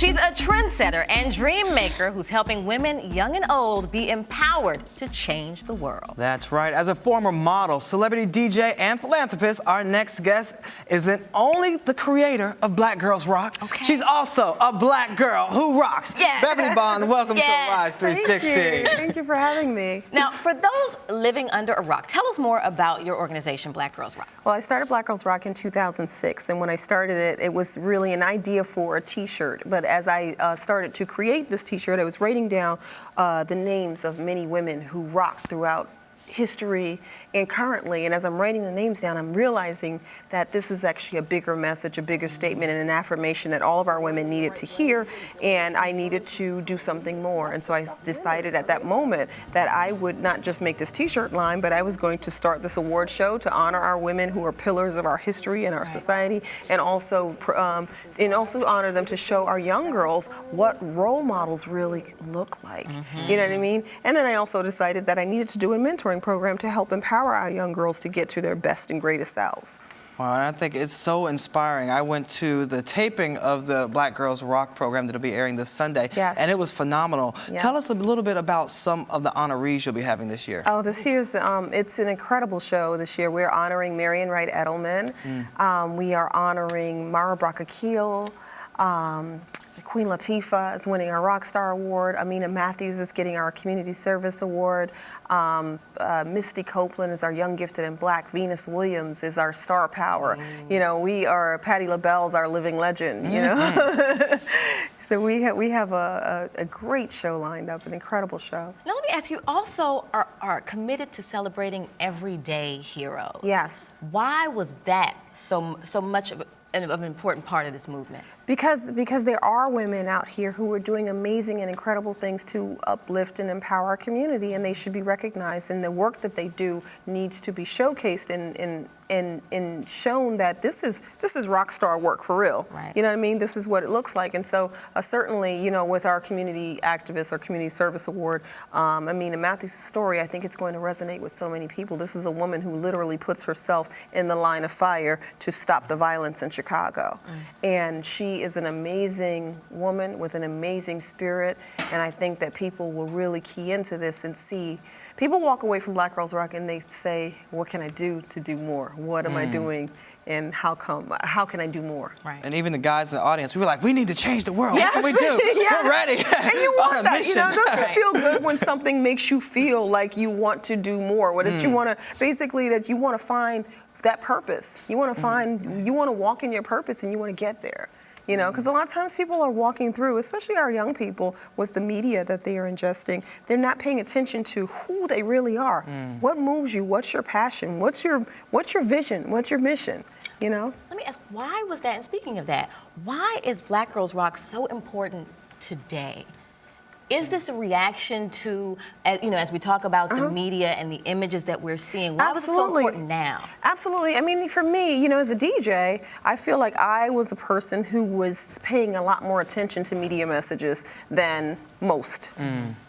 She's a trendsetter and dream maker who's helping women, young and old, be empowered to change the world. That's right. As a former model, celebrity DJ, and philanthropist, our next guest isn't only the creator of Black Girls Rock, she's also a black girl who rocks. Yes. Beverly Bond, welcome to Rise 360. Thank you for having me. Now, for those living under a rock, tell us more about your organization, Black Girls Rock. Well, I started Black Girls Rock in 2006, and when I started it, it was really an idea for a t-shirt. But as I started to create this t-shirt, I was writing down the names of many women who rocked throughout history and currently, and as I'm writing the names down, I'm realizing that this is actually a bigger message, a bigger statement, and an affirmation that all of our women needed to hear, and I needed to do something more. And so I decided at that moment that I would not just make this t-shirt line, but I was going to start this award show to honor our women who are pillars of our history and our society, and also honor them, to show our young girls what role models really look like. You know what I mean? And then I also decided that I needed to do a mentoring program to help empower our young girls to get to their best and greatest selves. Well, and I think it's so inspiring. I went to the taping of the Black Girls Rock program that'll be airing this Sunday, and it was phenomenal. Tell us a little bit about some of the honorees you'll be having this year. Oh, this year's, it's an incredible show this year. We're honoring Marion Wright Edelman. We are honoring Mara Brock-Akil. Queen Latifah is winning our Rockstar Award. Amina Matthews is getting our Community Service Award. Misty Copeland is our Young Gifted and Black. Venus Williams is our Star Power. You know, Patti LaBelle's our Living Legend, you know. So we have a great show lined up, an incredible show. Now let me ask you, also are committed to celebrating everyday heroes. Yes. Why was that so much of an important part of this movement? Because there are women out here who are doing amazing and incredible things to uplift and empower our community, and they should be recognized, and the work that they do needs to be showcased and shown that this is rock star work for real. Right. You know what I mean? This is what it looks like. And so certainly, you know, with our community activist or community service award, Amina Matthews' story, I think it's going to resonate with so many people. This is a woman who literally puts herself in the line of fire to stop the violence in Chicago. And she is an amazing woman with an amazing spirit, and I think that people will really key into this and see. People walk away from Black Girls Rock and they say, what can I do to do more? What am I doing? And how can I do more? Right. And even the guys in the audience, we were like, we need to change the world. Yes. What can we do? Yes. We're ready. And you want that, you know, don't you Right. feel good when something makes you feel like you want to do more? Or that you want to, basically, that you want to find that purpose. You want to find, you want to walk in your purpose and you want to get there. You know, because a lot of times people are walking through, especially our young people, with the media that they are ingesting. They're not paying attention to who they really are. What moves you? What's your passion? What's your vision? What's your mission? You know? Let me ask, why was that, and speaking of that, why is Black Girls Rock so important today? Is this a reaction to, you know, as we talk about the media and the images that we're seeing? Why was it so important now? Absolutely. I mean, for me, you know, as a DJ, I feel like I was a person who was paying a lot more attention to media messages than most.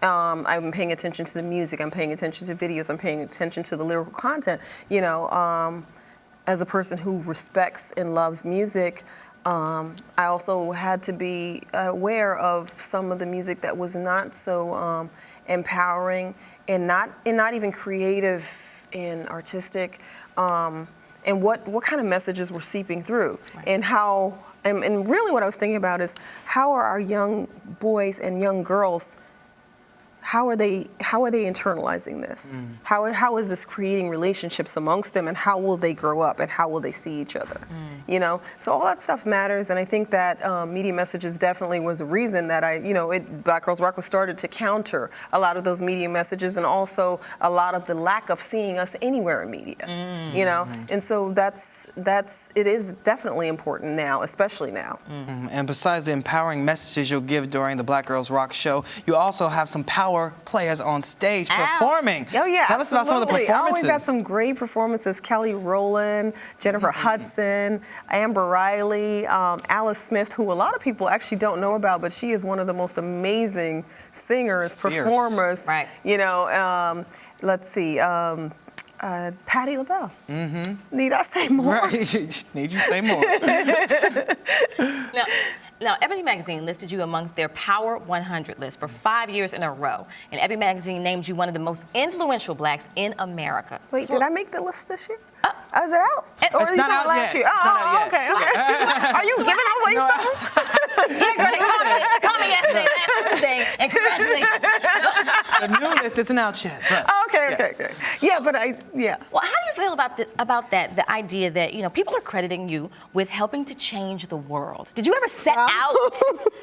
I'm paying attention to the music, I'm paying attention to videos, I'm paying attention to the lyrical content. You know, as a person who respects and loves music, I also had to be aware of some of the music that was not so empowering and not even creative and artistic, and what kind of messages were seeping through, and how, and really what I was thinking about is how are our young boys and young girls, how are they internalizing this? How is this creating relationships amongst them, and how will they grow up, and how will they see each other? You know, so all that stuff matters, and I think that media messages definitely was a reason that Black Girls Rock was started to counter a lot of those media messages, and also a lot of the lack of seeing us anywhere in media. You know, and so it is definitely important now, especially now. And besides the empowering messages you'll give during the Black Girls Rock show, you also have some power players on stage performing. Oh yeah, Tell us about some of the performances. We've got some great performances. Kelly Rowland, Jennifer Hudson, Amber Riley, Alice Smith, who a lot of people actually don't know about, but she is one of the most amazing singers, performers. Right. You know, let's see. Patti LaBelle. Need I say more? Right. Need you say more. Now, Ebony Magazine listed you amongst their Power 100 list for 5 years in a row. And Ebony Magazine named you one of the most influential blacks in America. Wait, did I make the list this year? Is it out? Or It's you not talking out last yet. year? It's not out yet. Okay. Are you giving away something? Yeah, girl, they called me yesterday, last Tuesday, and congratulations. The new list isn't out yet. But Okay. Yeah, but yeah. Well, how do you feel about this? About that? The idea that people are crediting you with helping to change the world. Did you ever set out,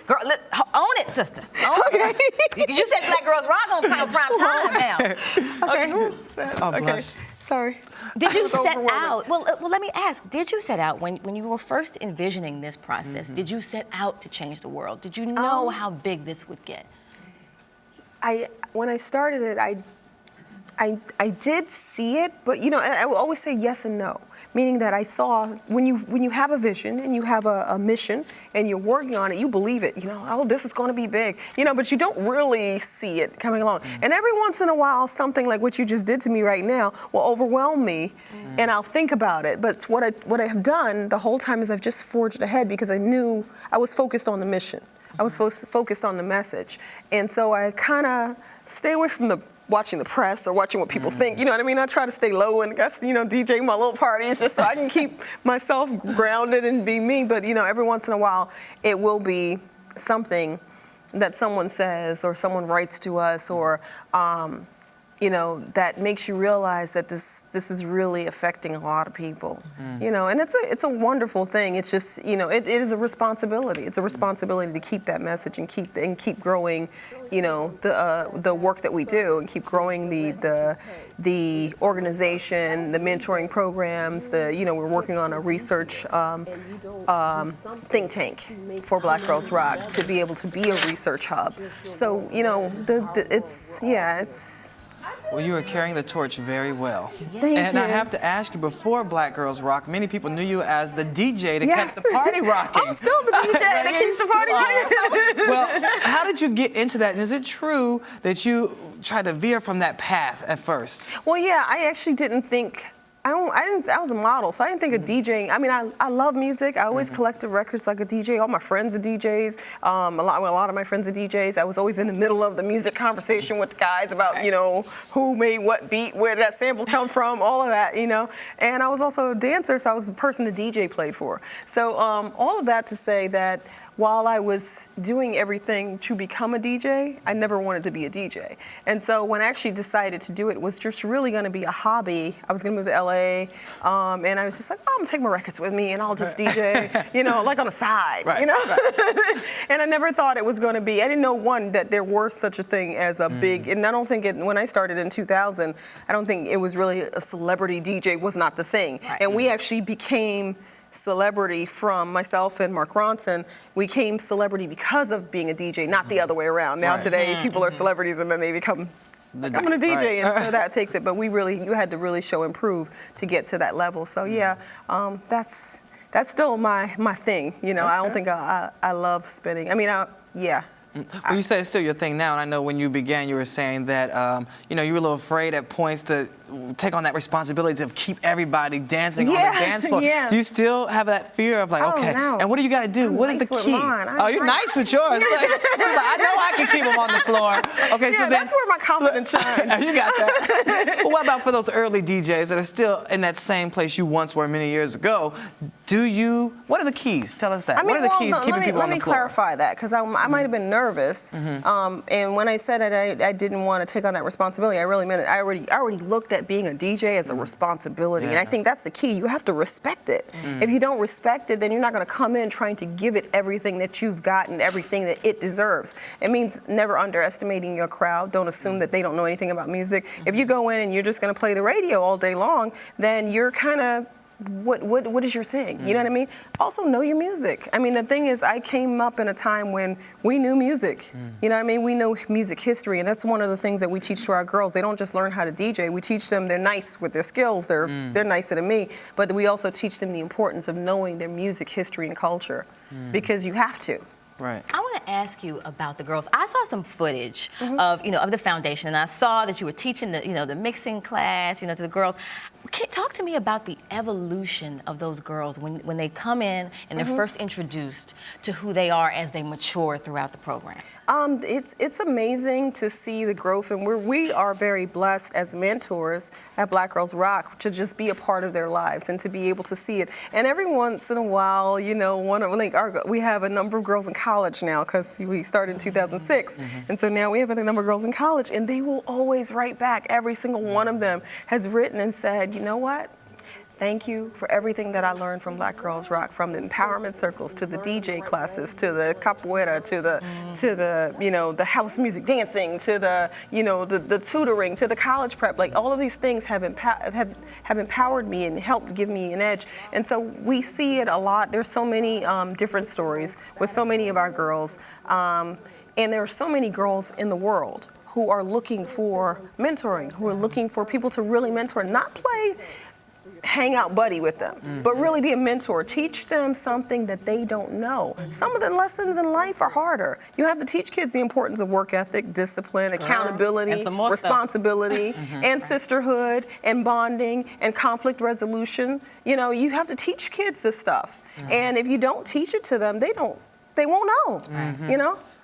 girl? Own it, sister. Own it. You said Black Girls Rock on prime time now. Okay. Oh, Okay. blush. Sorry. Did you set out? Well, let me ask. Did you set out when you were first envisioning this process? Did you set out to change the world? Did you know how big this would get? When I started it, I did see it, but I would always say yes and no. Meaning that I saw when you have a vision and you have a mission and you're working on it, you believe it. Oh, this is going to be big. But you don't really see it coming along. And every once in a while, something like what you just did to me right now will overwhelm me, and I'll think about it. But what I have done the whole time is I've just forged ahead because I knew I was focused on the mission. I was focused on the message, and so I kind of stay away from watching the press or watching what people think. You know what I mean? I try to stay low and DJ my little parties just so I can keep myself grounded and be me. But every once in a while, it will be something that someone says or someone writes to us or that makes you realize that this is really affecting a lot of people. And it's a wonderful thing. It's just it is a responsibility. It's a responsibility to keep that message and keep growing the work that we do and keep growing the organization, the mentoring programs. We're working on a research think tank for Black Girls Rock to be able to be a research hub. So it's. Well, you are carrying the torch very well. Thank and you. I have to ask you, before Black Girls Rock, many people knew you as the DJ that kept the party rocking. I'm still the DJ that keeps the party rocking. Well, how did you get into that? And is it true that you tried to veer from that path at first? Well, yeah, I actually didn't think. I was a model, so I didn't think of DJing. I mean, I love music. I always collected records like a DJ. All my friends are DJs. A lot of my friends are DJs. I was always in the middle of the music conversation with the guys about, who made what beat, where did that sample come from, all of that, And I was also a dancer, so I was the person the DJ played for. So all of that to say that while I was doing everything to become a DJ, I never wanted to be a DJ. And so when I actually decided to do it, it was just really going to be a hobby. I was going to move to LA, and I was just like, I'm going to take my records with me and I'll just DJ, like on the side, Right. And I never thought it was going to be, I didn't know, that there were such a thing as a big, and I don't think when I started in 2000, I don't think it was really a celebrity DJ was not the thing. Right. And we actually became celebrity from myself and Mark Ronson. We became celebrity because of being a DJ, not the other way around. Now today, people are celebrities and then they become, I'm going to DJ, and so that takes it. But you had to really show and prove to get to that level. So yeah, that's still my thing. I don't think I love spinning. I mean, yeah. Well, you say it's still your thing now, and I know when you began, you were saying that you were a little afraid at points to take on that responsibility to keep everyday dancing on the dance floor. Yeah. Do you still have that fear of okay, no. and what do you got to do? What is the key? You're nice with yours. I know I can keep them on the floor. Okay, so then, that's where my confidence shines. You got that. But what about for those early DJs that are still in that same place you once were many years ago? What are the keys? Tell us that. What are the keys to keeping people on the floor? Let me clarify that, because I might have been nervous. And when I said I didn't want to take on that responsibility, I really meant it. I already looked at being a DJ as a responsibility. And I think that's the key. You have to respect it. If you don't respect it, then you're not going to come in trying to give it everything that you've got and everything that it deserves. It means never underestimating your crowd. Don't assume that they don't know anything about music. If you go in and you're just going to play the radio all day long, then you're kind of, what is your thing? You know what I mean? Also know your music. I mean, the thing is, I came up in a time when we knew music. You know what I mean? We know music history, and that's one of the things that we teach to our girls. They don't just learn how to DJ. We teach them they're nice with their skills. They're nicer than me. But we also teach them the importance of knowing their music history and culture, because you have to. Right. I want to ask you about the girls. I saw some footage of, of the foundation, and I saw that you were teaching the, the mixing class, to the girls. Talk to me about the evolution of those girls when they come in and they're first introduced to who they are as they mature throughout the program. It's amazing to see the growth, and we are very blessed as mentors at Black Girls Rock to just be a part of their lives and to be able to see it. And every once in a while, we have a number of girls in college now because we started in 2006, and so now we have a number of girls in college, and they will always write back. Every single one of them has written and said, you know what? Thank you for everything that I learned from Black Girls Rock, from the empowerment circles to the DJ classes to the capoeira to the the house music dancing to the tutoring to the college prep. Like all of these things have empowered me and helped give me an edge. And so we see it a lot. There's so many different stories with so many of our girls, and there are so many girls in the world who are looking for mentoring, who are looking for people to really mentor, not play hang out buddy with them, but really be a mentor. Teach them something that they don't know. Some of the lessons in life are harder. You have to teach kids the importance of work ethic, discipline, accountability, responsibility, and sisterhood, and bonding, and conflict resolution. You have to teach kids this stuff. And if you don't teach it to them, they won't know,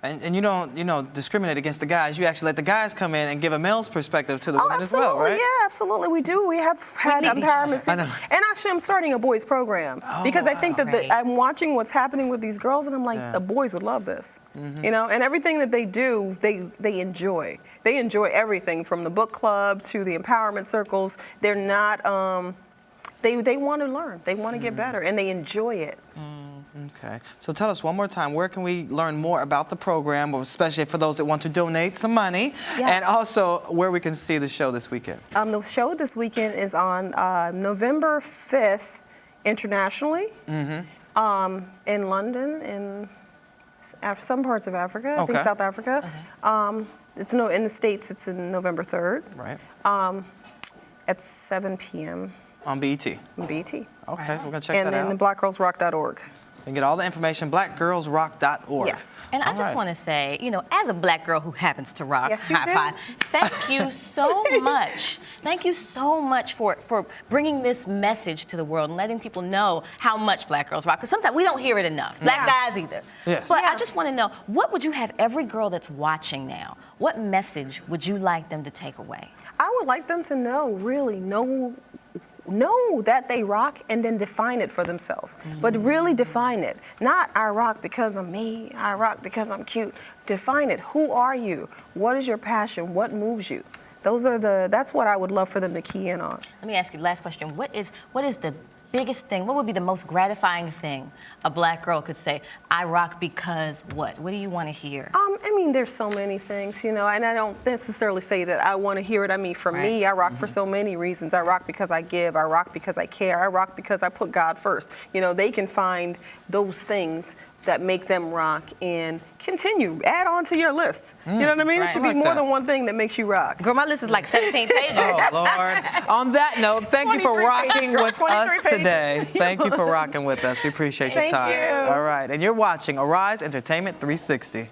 And you don't, discriminate against the guys. You actually let the guys come in and give a male's perspective to the women as well, right? Yeah, absolutely. We do. We have had empowerment. And actually, I'm starting a boys program because I think that I'm watching what's happening with these girls, and I'm like, the boys would love this, and everything that they do, they enjoy. They enjoy everything from the book club to the empowerment circles. They're not. They want to learn. They want to get better, and they enjoy it. Okay. So tell us one more time, where can we learn more about the program, especially for those that want to donate some money, and also where we can see the show this weekend? The show this weekend is on November 5th internationally, in London, in some parts of Africa, I think South Africa. In the States, it's in November 3rd. Right. At 7 p.m. On BET. On BET. Okay, so we're going to check that out. And then blackgirlsrock.org. You can get all the information, blackgirlsrock.org. Yes. And I just want to say, as a Black girl who happens to rock, high five, thank you so much. Thank you so much for bringing this message to the world and letting people know how much Black girls rock. Because sometimes we don't hear it enough. Black guys either. Yes. But I just want to know, what would you have every girl that's watching now, what message would you like them to take away? I would like them to know that they rock and then define it for themselves. But really define it. Not I rock because I'm me, I rock because I'm cute. Define it. Who are you? What is your passion? What moves you? That's what I would love for them to key in on. Let me ask you the last question. What is the biggest thing, what would be the most gratifying thing a Black girl could say, I rock because what? What do you want to hear? There's so many things, and I don't necessarily say that I want to hear it. For me, I rock for so many reasons. I rock because I give. I rock because I care. I rock because I put God first. They can find those things that make them rock and continue. Add on to your list. You know what I mean? It should be more than one thing that makes you rock. Girl, my list is like 17 pages. Oh, Lord. On that note, thank you for rocking with us today. Thank you for rocking with us. We appreciate your time. Thank you. All right. And you're watching Arise Entertainment 360.